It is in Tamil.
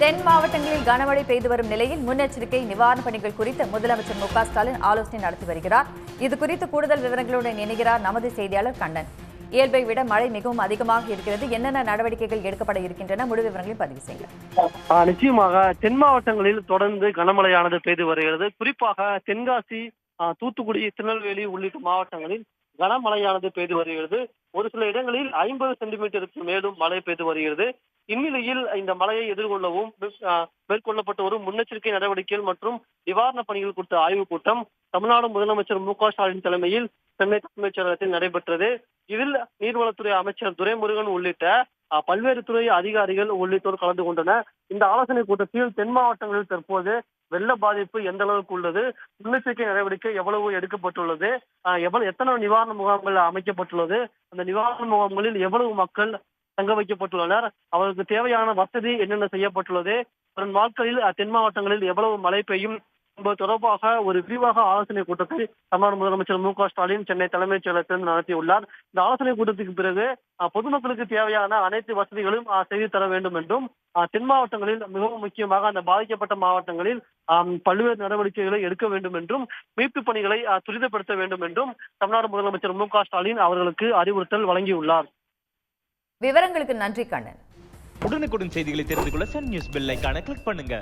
தென் மாவட்டங்களில் கனமழை பெய்து வரும் நிலையில் முன்னெச்சரிக்கை நிவாரணப் பணிகள் குறித்து முதலமைச்சர் மு க ஸ்டாலின் ஆலோசனை நடத்தி வருகிறார். இதுகுறித்து கூடுதல் விவரங்களுடன் இணைகிறார் நமது செய்தியாளர் கண்ணன். இயல்பை விட மழை மிகவும் அதிகமாக இருக்கிறது. என்னென்ன நடவடிக்கைகள் எடுக்கப்பட இருக்கின்றன? முழு விவரங்களை பதிவு செய்யுங்கள். நிச்சயமாக தென் மாவட்டங்களில் தொடர்ந்து கனமழையானது பெய்து வருகிறது. குறிப்பாக தென்காசி, தூத்துக்குடி, திருநெல்வேலி உள்ளிட்ட மாவட்டங்களில் கனமழையானது பெய்து வருகிறது. ஒரு சில இடங்களில் 50 சென்டிமீட்டருக்கு மேலும் மழை பெய்து வருகிறது. இந்நிலையில் இந்த மழையை எதிர்கொள்ளவும் மேற்கொள்ளப்பட்ட ஒரு முன்னெச்சரிக்கை நடவடிக்கைகள் மற்றும் நிவாரண பணிகள் குறித்த ஆய்வுக் கூட்டம் தமிழ்நாடு முதலமைச்சர் மு க ஸ்டாலின் தலைமையில் சென்னை தலைமைச் செயலகத்தில் நடைபெற்றது. இதில் நீர்வளத்துறை அமைச்சர் துரைமுருகன் உள்ளிட்ட பல்வேறு துறை அதிகாரிகள் உள்ளிட்டோர் கலந்து கொண்டனர். இந்த ஆலோசனை கூட்டத்தில் தென் மாவட்டங்களில் தற்போது வெள்ள பாதிப்பு எந்த அளவுக்கு உள்ளது, முன்னெச்சரிக்கை நடவடிக்கை எவ்வளவு எடுக்கப்பட்டுள்ளது, எத்தனை நிவாரண முகாம்கள் அமைக்கப்பட்டுள்ளது, அந்த நிவாரண முகாம்களில் எவ்வளவு மக்கள் தங்க வைக்கப்பட்டுள்ளனர், அவர்களுக்கு தேவையான வசதி என்னென்ன செய்யப்பட்டுள்ளது, வரும் நாட்களில் தென் மாவட்டங்களில் எவ்வளவு மழை பெய்யும் என்பது தொடர்பாக ஒரு விரிவாக ஆலோசனை கூட்டத்தை தமிழ்நாடு முதலமைச்சர் மு க ஸ்டாலின் சென்னை தலைமைச் செயலகத்தில் நடத்தியுள்ளார். இந்த ஆலோசனை கூட்டத்துக்கு பிறகு பொதுமக்களுக்கு தேவையான அனைத்து வசதிகளும் செய்து தர வேண்டும் என்றும், தென் மாவட்டங்களில் மிகவும் முக்கியமாக அந்த பாதிக்கப்பட்ட மாவட்டங்களில் பல்வேறு நடவடிக்கைகளை எடுக்க வேண்டும் என்றும், மீட்பு பணிகளை துரிதப்படுத்த வேண்டும் என்றும் தமிழ்நாடு முதலமைச்சர் மு க ஸ்டாலின் அவர்களுக்கு அறிவுறுத்தல் வழங்கியுள்ளார். விவரங்களுக்கு நன்றி கண்ணன். உடனுக்குடன் செய்திகளை தெரிந்து கொள்ள சன் நியூஸ் பெல் ஐகானை கிளிக் பண்ணுங்க.